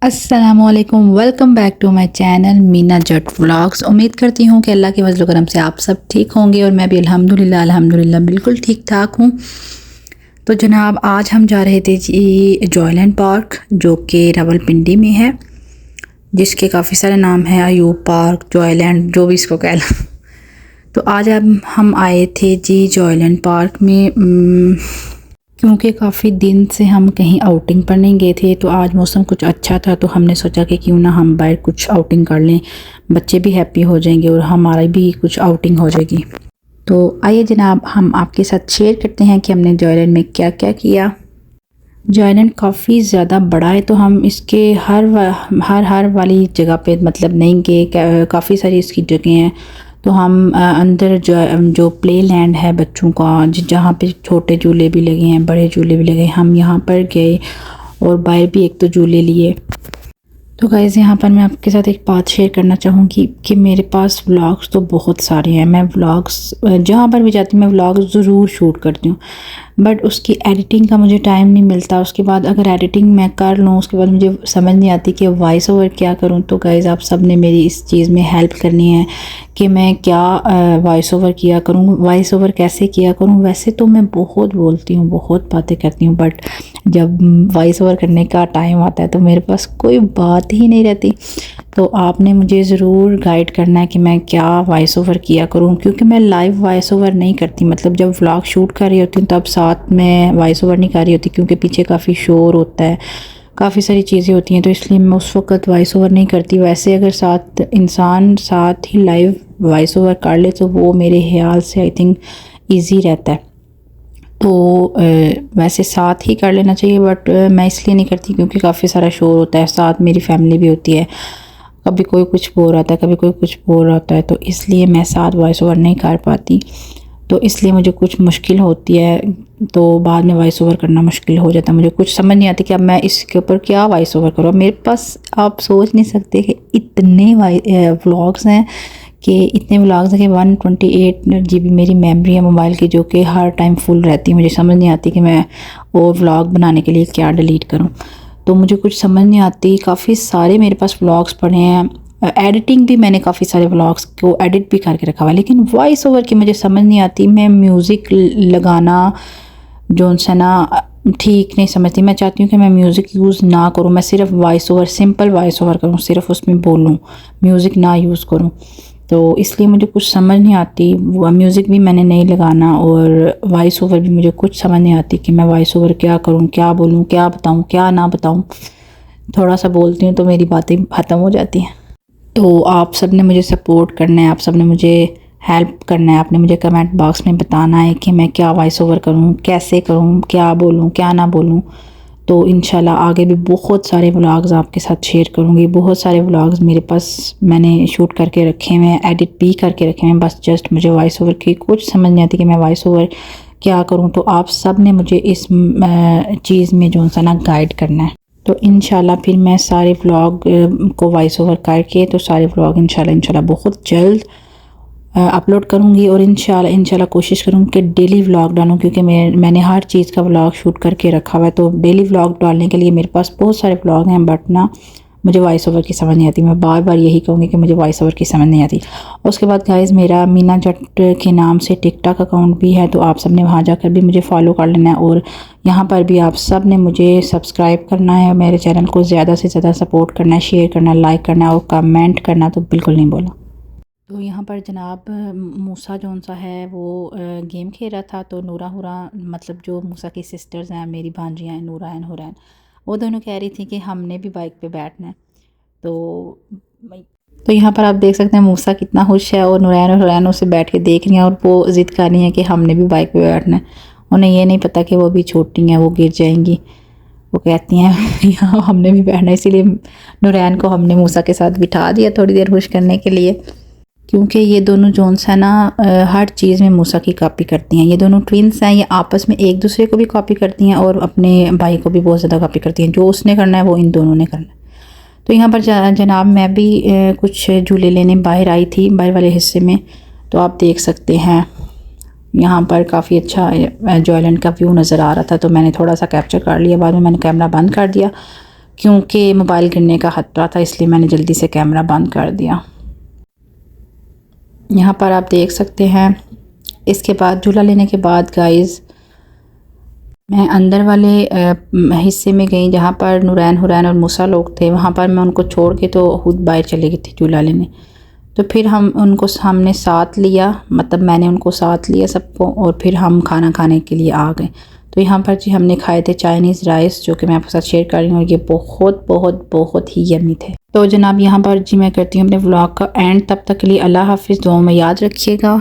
अस्सलामुअलैकुम, welcome back to my channel Meena Jatt vlogs. उम्मीद करती हूँ कि अल्लाह के फजल करम से आप सब ठीक होंगे और मैं भी अल्हम्दुलिल्लाह बिल्कुल ठीक ठाक हूँ। तो जनाब आज हम जा रहे थे जी जॉयलैंड पार्क, जो कि रावलपिंडी में है, जिसके काफ़ी सारे नाम हैं, अयूब पार्क, जॉयलैंड, जो भी इसको कह लो। तो आज अब हम आए थे जी जॉयलैंड पार्क में क्योंकि काफ़ी दिन से हम कहीं आउटिंग पर नहीं गए थे। तो आज मौसम कुछ अच्छा था, तो हमने सोचा कि क्यों ना हम बाहर कुछ आउटिंग कर लें, बच्चे भी हैप्पी हो जाएंगे और हमारा भी कुछ आउटिंग हो जाएगी। तो आइए जनाब हम आपके साथ शेयर करते हैं कि हमने जॉयलैंड में क्या क्या किया। जॉयलैंड काफ़ी ज़्यादा बड़ा है, तो हम इसके हर वाली जगह पे मतलब नहीं गए, काफ़ी सारी इसकी जगह हैं। तो हम अंदर जो प्ले लैंड है बच्चों का, जहाँ पे छोटे झूले भी लगे हैं, बड़े झूले भी लगे हैं, हम यहाँ पर गए और बाहर भी एक तो झूले लिए। तो गाइज़ यहाँ पर मैं आपके साथ एक बात शेयर करना चाहूँगी कि मेरे पास व्लॉग्स तो बहुत सारे हैं। मैं व्लॉग्स जहाँ पर भी जाती हूँ मैं व्लॉग्स ज़रूर शूट करती हूँ, बट उसकी एडिटिंग का मुझे टाइम नहीं मिलता। उसके बाद अगर एडिटिंग मैं कर लूँ, उसके बाद मुझे समझ नहीं आती कि वॉइस ओवर क्या करूँ। तो गाइज़ आप सब ने मेरी इस चीज़ में हेल्प करनी है कि मैं क्या वॉइस ओवर किया करूँ, वॉइस ओवर कैसे किया करूँ। वैसे तो मैं बहुत बोलती हूँ, बहुत बातें करती हूँ, बट जब वॉइस ओवर करने का टाइम आता है तो मेरे पास कोई बात ही नहीं रहती। तो आपने मुझे ज़रूर गाइड करना है कि मैं क्या वॉइस ओवर किया करूँ, क्योंकि मैं लाइव वॉइस ओवर नहीं करती। मतलब जब व्लॉग शूट कर रही होती हूँ तब साथ में वॉइस ओवर नहीं कर रही होती, क्योंकि पीछे काफ़ी शोर होता है, काफ़ी सारी चीज़ें होती हैं, तो इसलिए मैं उस वक्त वॉइस ओवर नहीं करती। वैसे अगर साथ इंसान साथ ही लाइव वॉइस ओवर कर ले तो वो मेरे ख्याल से आई थिंक ईजी रहता है। तो वैसे साथ ही कर लेना चाहिए, बट मैं इसलिए नहीं करती क्योंकि काफ़ी सारा शोर होता है, साथ मेरी फैमिली भी होती है, कभी कोई कुछ बोल रहा था, कभी कोई कुछ बोल रहा है, तो इसलिए मैं साथ वॉइस ओवर नहीं कर पाती। तो इसलिए मुझे कुछ मुश्किल होती है, तो बाद में वॉइस ओवर करना मुश्किल हो जाता है। मुझे कुछ समझ नहीं आती कि अब मैं इसके ऊपर क्या वॉइस ओवर करूँ। मेरे पास आप सोच नहीं सकते कि इतने व्लॉग्स हैं, कि इतने व्लॉग्स हैं कि 128 GB मेरी मेमोरी है मोबाइल की, जो कि हर टाइम फुल रहती है। मुझे समझ नहीं आती कि मैं और व्लॉग बनाने के लिए क्या डिलीट करूं, तो मुझे कुछ समझ नहीं आती। काफ़ी सारे मेरे पास व्लॉग्स पड़े हैं, एडिटिंग भी मैंने काफ़ी सारे व्लॉग्स को एडिट भी करके रखा हुआ है, लेकिन वॉइस ओवर की मुझे समझ नहीं आती। मैं म्यूज़िक लगाना जो है ना ठीक नहीं समझती। मैं चाहती हूँ कि मैं म्यूज़िक यूज़ ना करूँ, मैं सिर्फ voice over, simple voice over करूँ, सिर्फ उसमें बोलूँ, म्यूज़िक ना यूज़ करूँ। तो इसलिए मुझे कुछ समझ नहीं आती। वो म्यूज़िक भी मैंने नहीं लगाना और वॉइस ओवर भी मुझे कुछ समझ नहीं आती कि मैं वॉइस ओवर क्या करूँ, क्या बोलूँ, क्या बताऊँ, क्या ना बताऊँ। थोड़ा सा बोलती हूँ तो मेरी बातें ख़त्म हो जाती हैं। तो आप सब ने मुझे सपोर्ट करना है, आप सब ने मुझे हेल्प करना है। आपने मुझे कमेंट बॉक्स में बताना है कि मैं क्या वॉइस ओवर करूँ, कैसे करूँ, क्या बोलूँ, क्या ना बोलूँ। तो इंशाल्लाह आगे भी बहुत सारे व्लॉग्स आपके साथ शेयर करूँगी। बहुत सारे व्लॉग्स मेरे पास मैंने शूट करके रखे हुए हैं, एडिट भी करके रखे हुए हैं, बस जस्ट मुझे वॉइस ओवर की कुछ समझ नहीं आती कि मैं वॉइस ओवर क्या करूँ। तो आप सब ने मुझे इस चीज़ में जो सा ना गाइड करना है। तो इंशाल्लाह फिर मैं सारे व्लॉग को वॉइस ओवर करके, तो सारे व्लॉग इंशाल्लाह बहुत जल्द अपलोड करूँगी। और इंशाल्लाह कोशिश करूँगी कि डेली व्लॉग डालूँ, क्योंकि मैंने हर चीज़ का व्लॉग शूट करके रखा हुआ है। तो डेली व्लॉग डालने के लिए मेरे पास बहुत सारे व्लॉग हैं, बट ना मुझे वॉइस ओवर की समझ नहीं आती। मैं बार बार यही कहूँगी कि मुझे वॉइस ओवर की समझ नहीं आती। उसके बाद गाइज़ मेरा मीना जट के नाम से टिकटॉक अकाउंट भी है, तो आप सब ने वहाँ जाकर भी मुझे फॉलो कर लेना है। और यहाँ पर भी आप सब ने मुझे सब्सक्राइब करना है, मेरे चैनल को ज़्यादा से ज़्यादा सपोर्ट करना है, शेयर करना है, लाइक करना है और कमेंट करना तो बिल्कुल नहीं बोला। तो यहाँ पर जनाब मूसा जौन सा है वो गेम खेल रहा था। तो नूरा हुरा, मतलब जो मूसा की सिस्टर्स हैं, मेरी भांजियाँ हैं नूरा एंड हुरैन, वो दोनों कह रही थी कि हमने भी बाइक पे बैठना है। तो यहाँ पर आप देख सकते हैं मूसा कितना खुश है, और नूरैन और हुरैन उसे बैठ के देख रही हैं और वो ज़िद कर रही हैं कि हमने भी बाइक पे बैठना है। उन्हें ये नहीं पता कि वो भी छोटी हैं, वो गिर जाएंगी। वो कहती हैं यहाँ हमने भी बैठना है, इसीलिए नूरैन को हमने मूसा के साथ बिठा दिया थोड़ी देर खुश करने के लिए, क्योंकि ये दोनों जोन्स है ना हर चीज़ में मूसा की कॉपी करती हैं। ये दोनों ट्विन्स हैं, ये आपस में एक दूसरे को भी कॉपी करती हैं और अपने भाई को भी बहुत ज़्यादा कॉपी करती हैं। जो उसने करना है वो इन दोनों ने करना है। तो यहाँ पर जनाब मैं भी कुछ झूले लेने बाहर आई थी, बाहर वाले हिस्से में। तो आप देख सकते हैं यहाँ पर काफ़ी अच्छा जॉयलैंड का व्यू नज़र आ रहा था, तो मैंने थोड़ा सा कैप्चर कर लिया। बाद में मैंने कैमरा बंद कर दिया। क्योंकि मोबाइल गिरने का खतरा था, इसलिए मैंने जल्दी से कैमरा बंद कर दिया। यहाँ पर आप देख सकते हैं। इसके बाद झूला लेने के बाद गाइस मैं अंदर वाले हिस्से में गई जहाँ पर नूरैन हुरैन और मूसा लोग थे। वहाँ पर मैं उनको छोड़ के तो खुद बाहर चली गई थी झूला लेने। तो फिर हम उनको हमने साथ लिया, मतलब मैंने उनको साथ लिया सबको, और फिर हम खाना खाने के लिए आ गए। तो यहाँ पर जी हमने खाए थे चाइनीज़ राइस, जो कि मैं आपके साथ शेयर कर रही हूँ, और ये बहुत बहुत बहुत ही यम्मी थे। तो जनाब यहाँ पर जी मैं करती हूँ अपने व्लॉग का एंड। तब तक के लिए अल्लाह हाफिज़, दुआओं में याद रखिएगा।